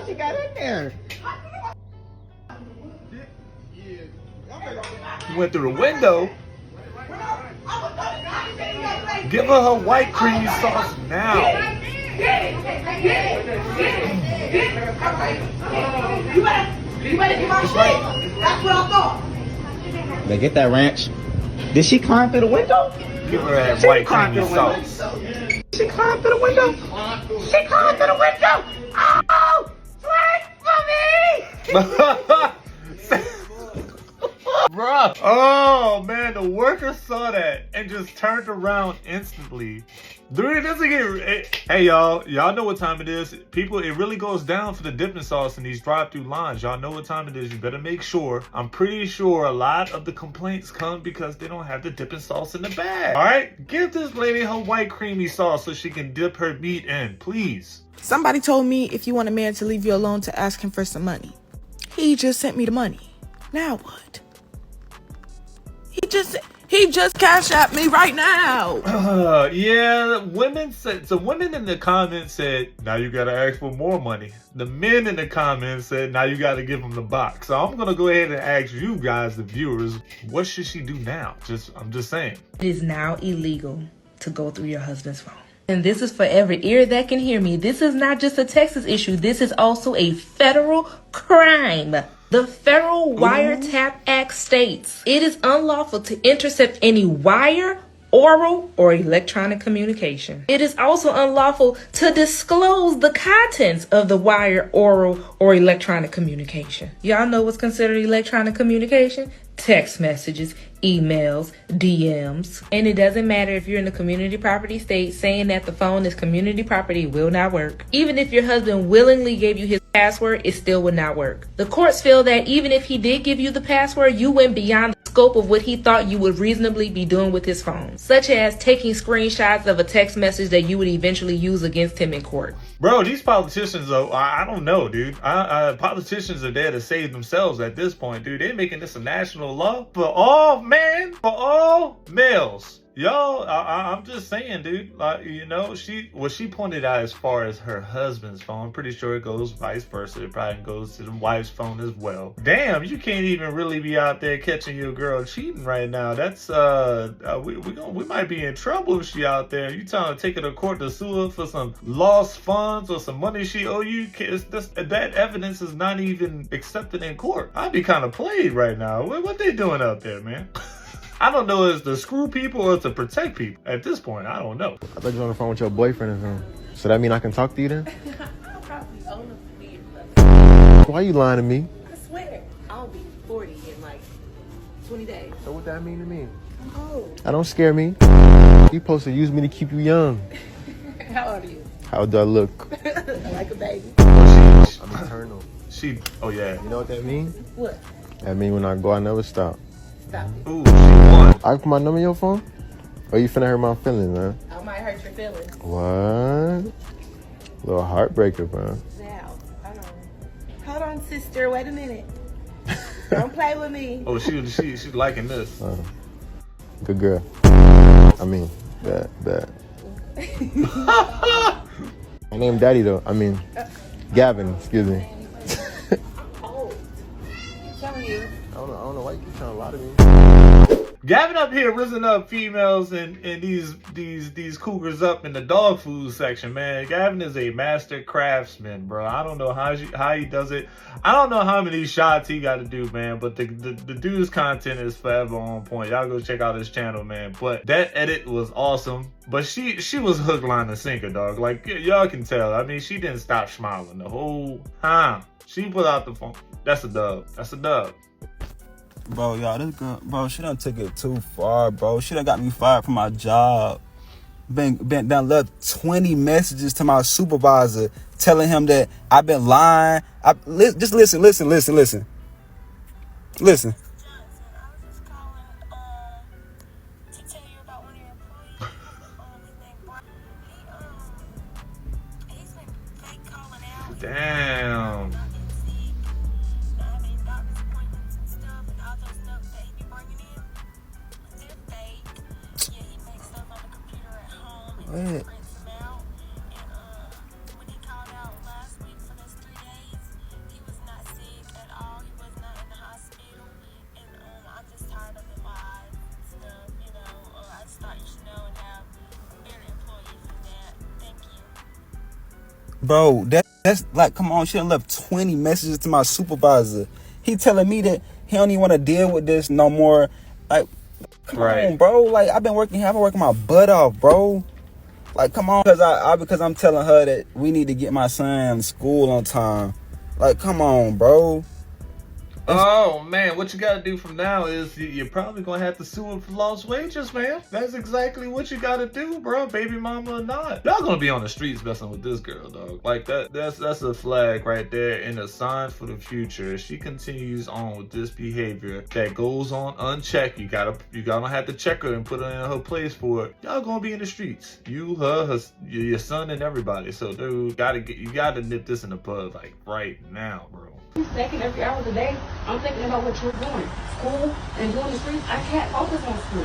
she got in there? He went through the window. Give her her white creamy sauce now. That's what I thought. They get that ranch. Did she climb through the window? Give her that white creamy sauce. She climbed through the window. She climbed through the window. Oh, wait for me. Bruh. Oh man, the worker saw that and just turned around instantly. Dude, it doesn't get. Hey y'all know what time it is. People, it really goes down for the dipping sauce in these drive-through lines. Y'all know what time it is. You better make sure. I'm pretty sure a lot of the complaints come because they don't have the dipping sauce in the bag. All right, give this lady her white creamy sauce so she can dip her meat in, please. Somebody told me if you want a man to leave you alone to ask him for some money. He just sent me the money. Now what? He just cashed at me right now. Yeah, women said. So women in the comments said, "Now you gotta ask for more money." The men in the comments said, "Now you gotta give them the box." So I'm gonna go ahead and ask you guys, the viewers, what should she do now? I'm just saying. It is now illegal to go through your husband's phone. And this is for every ear that can hear me. This is not just a Texas issue. This is also a federal crime. The Federal Wiretap Act states it is unlawful to intercept any wire, oral, or electronic communication. It is also unlawful to disclose the contents of the wire, oral, or electronic communication. Y'all know what's considered electronic communication? Text messages, emails, DMs. And it doesn't matter if you're in the community property state, saying that the phone is community property will not work. Even if your husband willingly gave you his password, it still would not work. The courts feel that even if he did give you the password, you went beyond the scope of what he thought you would reasonably be doing with his phone, such as taking screenshots of a text message that you would eventually use against him in court. Bro, these politicians, though, I don't know, dude. Politicians are there to save themselves at this point, dude. They're making this a national law for all males. Y'all, I'm just saying, dude. Like, you know, she pointed out as far as her husband's phone. I'm pretty sure it goes vice versa. It probably goes to the wife's phone as well. Damn, you can't even really be out there catching your girl cheating right now. That's we might be in trouble if she out there. You trying to take her to court to sue her for some lost funds or some money she owe you? That evidence is not even accepted in court. I'd be kind of played right now. What they doing out there, man? I don't know if it's to screw people or to protect people. At this point, I don't know. I thought you were on the phone with your boyfriend or something. So that mean I can talk to you then? I'll probably own a beard. Why you lying to me? I swear, I'll be 40 in like 20 days. So what that mean to me? I'm old. I don't scare me. You supposed to use me to keep you young. How old are you? How do I look? Like a baby. I'm eternal. Oh yeah. You know what that mean? What? That mean when I go, I never stop. Stop it. Ooh, she won. I can put my number in your phone? Or you finna hurt my feelings, man? I might hurt your feelings. What? Little heartbreaker, man. Now, hold on, sister. Wait a minute. Don't play with me. Oh, she's liking this. Good girl. I mean, bad. My name Daddy though. I mean, Gavin. Excuse me. Oh, I'm telling you. I don't know why you keep trying to lie to me. Gavin up here risen up females and these cougars up in the dog food section, man. Gavin is a master craftsman, bro. I don't know how he does it. I don't know how many shots he got to do, man. But the dude's content is forever on point. Y'all go check out his channel, man. But that edit was awesome. But she was hook, line, and sinker, dog. Like y'all can tell. I mean, she didn't stop smiling the whole time. She put out the phone. That's a dub. That's a dub. Bro, y'all, this girl, bro, she done took it too far, bro. She done got me fired from my job. Been done left 20 messages to my supervisor telling him that I've been lying. Just listen. Listen. Damn. What? Bro, that's like, come on, she done left 20 messages to my supervisor. He telling me that he don't even want to deal with this no more. Like, come on, bro. Like, I've been working my butt off, bro. Like, come on, because I'm telling her that we need to get my son to school on time. Like, come on, bro. Oh man, what you gotta do from now is you're probably gonna have to sue him for lost wages, man. That's exactly what you gotta do, bro. Baby mama or not, y'all gonna be on the streets messing with this girl, dog. Like that's a flag right there and a sign for the future. If she continues on with this behavior that goes on unchecked, you gotta have to check her and put her in her place for it. Y'all gonna be in the streets, you, her, your son, and everybody. So dude, you gotta nip this in the bud like right now, bro. Second every hour of the day, I'm thinking about what you're doing. School and doing the streets, I can't focus on school.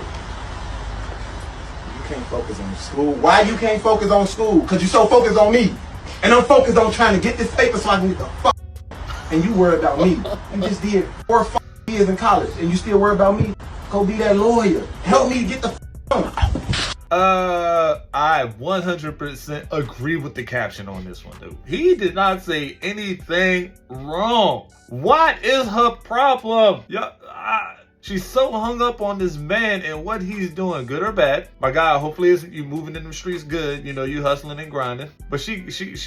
You can't focus on school. Why you can't focus on school? Because you so focused on me. And I'm focused on trying to get this paper so I can get the fuck. And you worry about me. You just did 4 or 5 years in college and you still worry about me? Go be that lawyer. Help me get the fuck. I 100% agree with the caption on this one, dude. He did not say anything wrong. What is her problem? She's so hung up on this man and what he's doing, good or bad. My God, hopefully you moving in the streets good. You know, you hustling and grinding. But she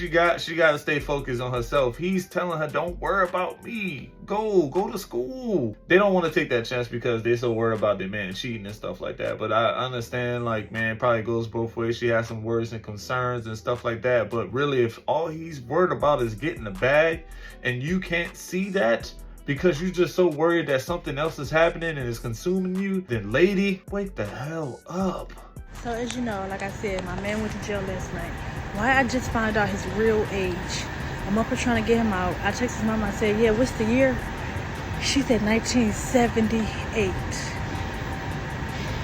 got to stay focused on herself. He's telling her, don't worry about me. Go to school. They don't want to take that chance because they're so worried about their man cheating and stuff like that. But I understand, like, man, probably goes both ways. She has some worries and concerns and stuff like that. But really, if all he's worried about is getting the bag and you can't see that, because you're just so worried that something else is happening and is consuming you, then lady, wake the hell up. So as you know, like I said, my man went to jail last night. Why I just found out his real age. I'm up here trying to get him out. I texted his mama, I said, yeah, what's the year? She said 1978.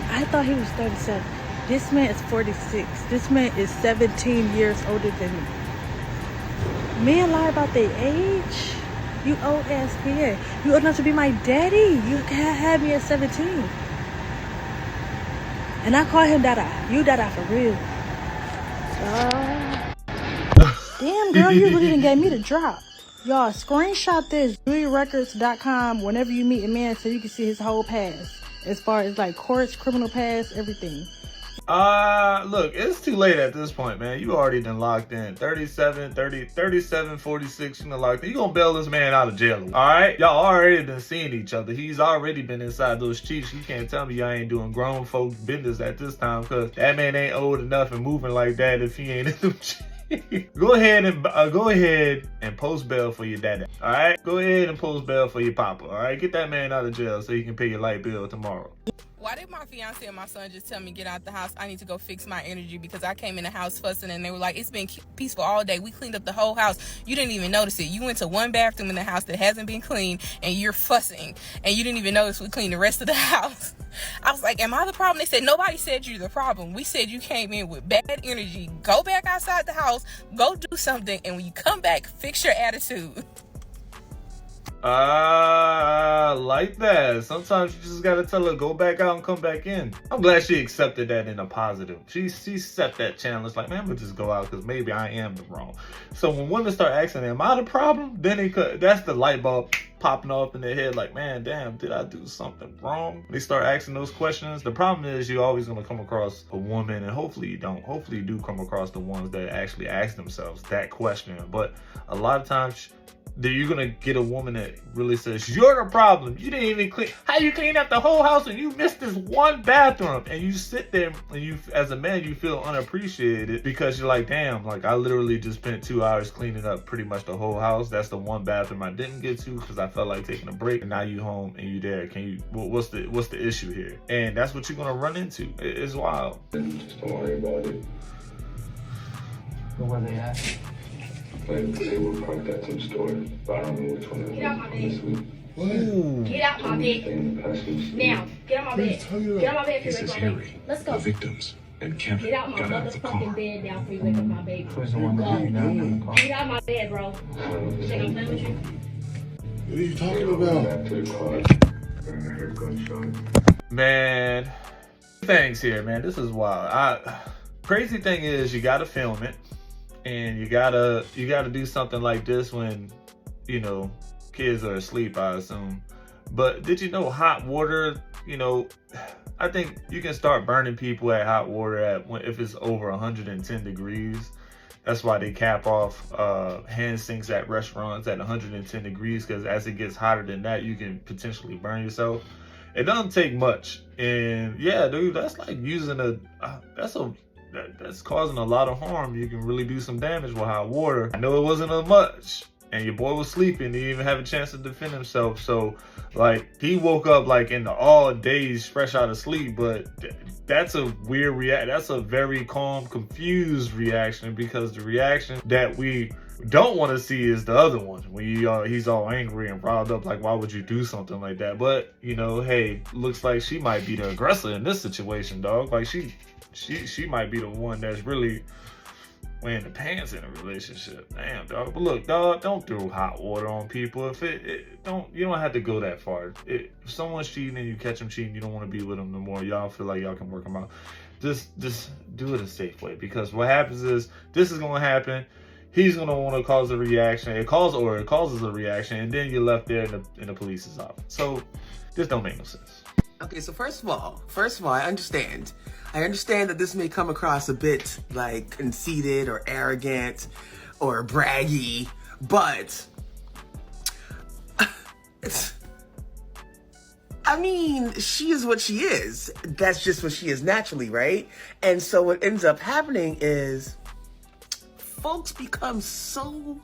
I thought he was 37. This man is 46. This man is 17 years older than me. Men lie about their age? You old ass man. You old enough to be my daddy. You had me at 17. And I call him Dada. You Dada for real. Damn, girl, you really done gave me the drop. Y'all, screenshot this. JuliaRecords.com whenever you meet a man so you can see his whole past. As far as like courts, criminal past, everything. Look, it's too late at this point, man. You already done locked in. 37, 46, you done locked in. You gonna bail this man out of jail, alright? Y'all already been seeing each other. He's already been inside those cheeks. You can't tell me y'all ain't doing grown folk business at this time, because that man ain't old enough and moving like that if he ain't in them cheeks. Go ahead and post bail for your daddy. All right, go ahead and post bail for your papa. All right, get that man out of jail so you can pay your light bill tomorrow. Why did my fiance and my son just tell me get out the house? I need to go fix my energy because I came in the house fussing and they were like, it's been peaceful all day. We cleaned up the whole house. You didn't even notice it. You went to one bathroom in the house that hasn't been cleaned and you're fussing and you didn't even notice we cleaned the rest of the house. I was like, am I the problem? They said, nobody said you're the problem. We said you came in with bad energy. Go back outside the house, go do something, and when you come back, fix your attitude. Like that. Sometimes you just gotta tell her, go back out and come back in. I'm glad she accepted that in a positive. She set that challenge like, man, I'm gonna just go out because maybe I am the wrong. So when women start asking, am I the problem? Then that's the light bulb popping off in their head like, man, damn, did I do something wrong? They start asking those questions. The problem is you're always gonna come across a woman, and hopefully you don't. Hopefully you do come across the ones that actually ask themselves that question. But a lot of times, you're gonna get a woman that really says, you're the problem. You didn't even clean. How you clean up the whole house and you missed this one bathroom? And you sit there and you, as a man, you feel unappreciated because you're like, damn, like I literally just spent 2 hours cleaning up pretty much the whole house. That's the one bathroom I didn't get to because I felt like taking a break. And now you home and you there. What's the issue here? And that's what you're gonna run into. It's wild. Just don't worry about it. Where they at? They were parked at some store, but I don't know which one. Get out my bed. What? Get out my bed. Now, get out my bed. Get out my bed. This is Harry. Let's go. The victims and Kevin Get out my got out of the car. motherfucking bed now before you wake up my baby. Who's the one that you now in the car? Get out my bed, bro. You think I'm playing with you? What are you talking about? Back to the car. And I heard gunshot. Man, things here, man. This is wild. Crazy thing is you gotta film it. And you gotta do something like this when, you know, kids are asleep, I assume. But did you know hot water, you know, I think you can start burning people at hot water if it's over 110 degrees. That's why they cap off hand sinks at restaurants at 110 degrees, because as it gets hotter than that, you can potentially burn yourself. It doesn't take much. And yeah, dude, that's like using that's causing a lot of harm. You can really do some damage with hot water. I know it wasn't a much, and your boy was sleeping. He didn't even have a chance to defend himself. So, like, he woke up like in the all days fresh out of sleep. But that's a weird reaction. That's a very calm, confused reaction, because the reaction that we don't want to see is the other one, when he's all angry and riled up. Like, why would you do something like that? But, you know, hey, looks like she might be the aggressor in this situation, dog. Like, she might be the one that's really wearing the pants in a relationship. Damn, dog. But look, dog, don't throw hot water on people. If you don't have to go that far. If someone's cheating and you catch them cheating, you don't want to be with them no more. Y'all feel like y'all can work them out. Just do it a safe way, because what happens is this is gonna happen. He's gonna want to cause a reaction. It causes a reaction, and then you're left there in the police's office. So this don't make no sense. Okay, so first of all, I understand that this may come across a bit like conceited or arrogant or braggy, but I mean, she is what she is. That's just what she is naturally, right? And so what ends up happening is folks become so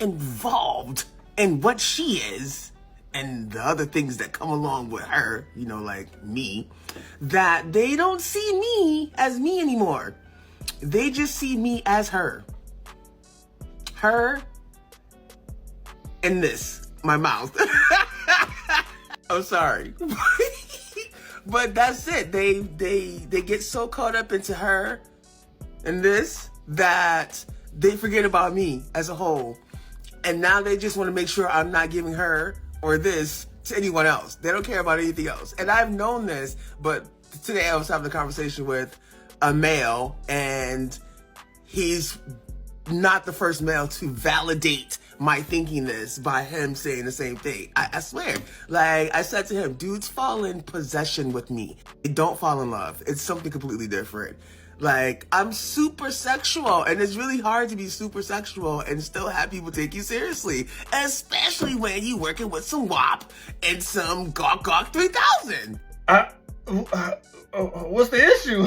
involved in what she is and the other things that come along with her, you know, like me, that they don't see me as me anymore. They just see me as her. Her and this, my mouth. I'm sorry. But that's it. They get so caught up into her and this that they forget about me as a whole. And now they just want to make sure I'm not giving her or this to anyone else. They don't care about anything else. And I've known this, but today I was having a conversation with a male, and he's not the first male to validate my thinking this by him saying the same thing. I swear. Like, I said to him, dudes fall in possession with me. They don't fall in love. It's something completely different. Like, I'm super sexual, and it's really hard to be super sexual and still have people take you seriously, especially when you working with some WAP and some Gawk 3000. What's the issue?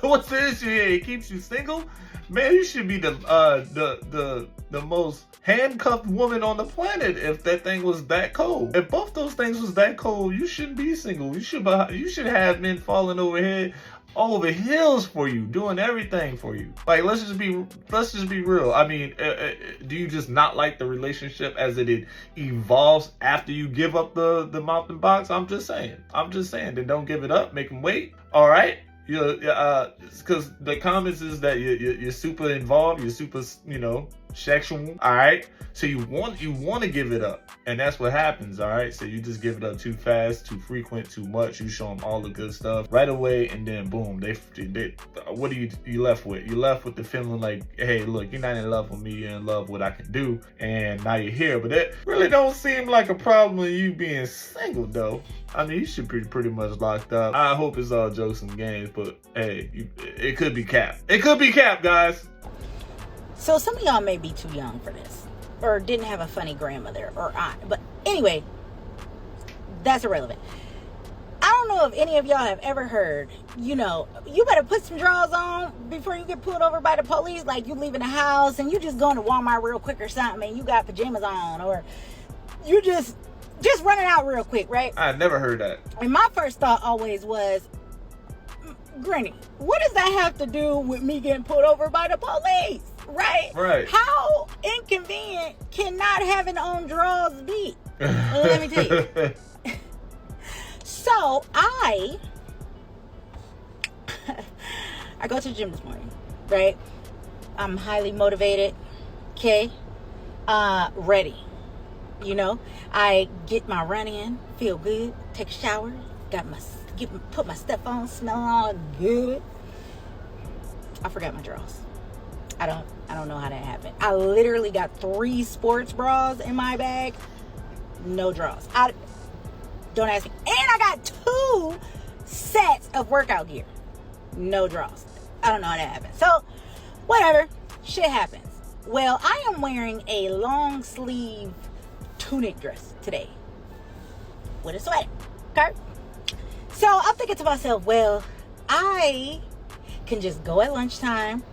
What's the issue here? It keeps you single? Man, you should be the most handcuffed woman on the planet if that thing was that cold. If both those things was that cold, you shouldn't be single. You should have men falling all over heels for you, doing everything for you. Like, let's just be real. I mean, do you just not like the relationship as it evolves after you give up the mountain box? I'm just saying. Then don't give it up. Make them wait. All right. Because the comments is that you're super involved. You're super, sexual. All right. So you want to give it up, and that's what happens. All right. So you just give it up too fast, too frequent, too much. You show them all the good stuff right away, and then boom, they what are you left with? You're left with the feeling like, hey, look, you're not in love with me. You're in love with what I can do, and now you're here. But that really don't seem like a problem with you being single, though. I mean, you should be pretty much locked up. I hope it's all jokes and games, but hey, it could be cap. It could be cap, guys. So some of y'all may be too young for this, or didn't have a funny grandmother or aunt. But anyway, that's irrelevant. I don't know if any of y'all have ever heard, you better put some drawers on before you get pulled over by the police. Like, you leaving the house and you just going to Walmart real quick or something, and you got pajamas on, or you just running out real quick, right? I never heard that. And my first thought always was, Granny, what does that have to do with me getting pulled over by the police? Right. How inconvenient can not having on drawers be? Let me tell you. So I go to the gym this morning, right? I'm highly motivated, okay? Ready. I get my run in, feel good, take a shower, put my stuff on, smell all good. I forgot my drawers. I don't I don't know how that happened. I literally got 3 sports bras in my bag. No drawers. Don't ask me. And I got 2 sets of workout gear. No drawers. I don't know how that happened. So, whatever. Shit happens. Well, I am wearing a long sleeve tunic dress today. With a sweater. Okay? So, I'm thinking to myself, well, I can just go at lunchtime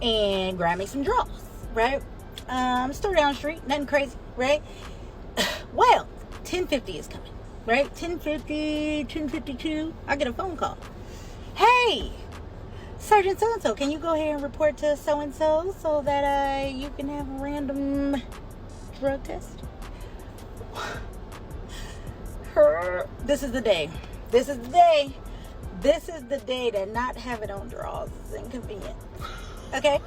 and grab me some drawers, right? Store down the street, nothing crazy, right? Well, 10:50 is coming, right? 10:50, 10:52, I get a phone call. Hey, Sergeant so-and-so, can you go ahead and report to so-and-so so that you can have a random drug test? This is the day. This is the day. This is the day that not having on drawers is inconvenient. Okay?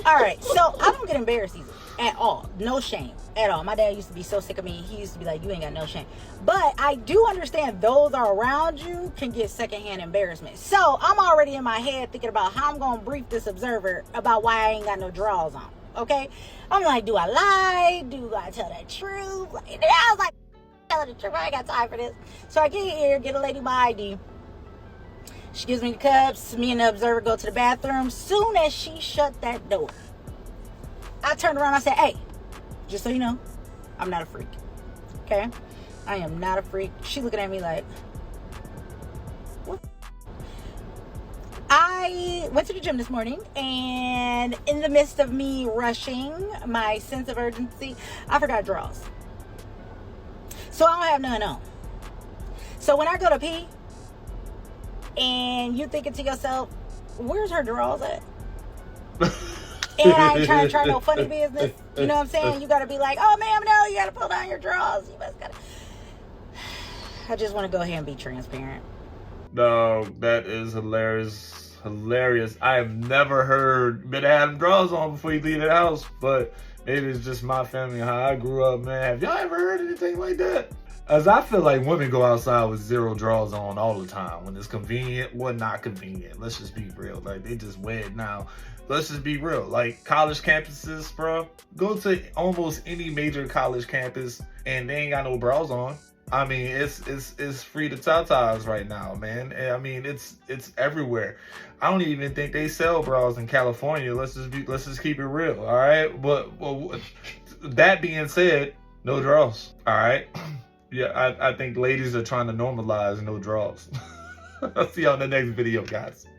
All right. So I don't get embarrassed easily at all. No shame at all. My dad used to be so sick of me. He used to be like, you ain't got no shame. But I do understand those are around you can get secondhand embarrassment. So I'm already in my head thinking about how I'm going to brief this observer about why I ain't got no drawers on. Okay? I'm like, do I lie? Do I tell the truth? I was like, tell the truth. I ain't got time for this. So I get here, get a lady my ID. She gives me the cups. Me and the observer go to the bathroom. Soon as she shut that door, I turned around. I said, hey, just so you know, I'm not a freak. Okay? I am not a freak. She looking at me like, what? I went to the gym this morning, and in the midst of me rushing my sense of urgency, I forgot drawers. So I don't have none on. So when I go to pee, and you thinking to yourself, where's her drawers at? And I ain't trying to try no funny business. You know what I'm saying? You gotta be like, oh ma'am, no, you gotta pull down your drawers. You must gotta. I just want to go ahead and be transparent. No, that is hilarious. Hilarious. I have never heard men have them drawers on before you leave the house, but maybe it's just my family and how I grew up, man. Have y'all ever heard anything like that? As I feel like women go outside with 0 drawers on all the time. When it's convenient, well, not convenient. Let's just be real. Like, they just wet now. Let's just be real. Like, college campuses, bro. Go to almost any major college campus and they ain't got no bras on. I mean, it's free to tatas right now, man. I mean, it's everywhere. I don't even think they sell bras in California. Let's just keep it real, all right? But well, that being said, no drawers, all right? Yeah, I think ladies are trying to normalize no drawers. I'll see you on the next video, guys.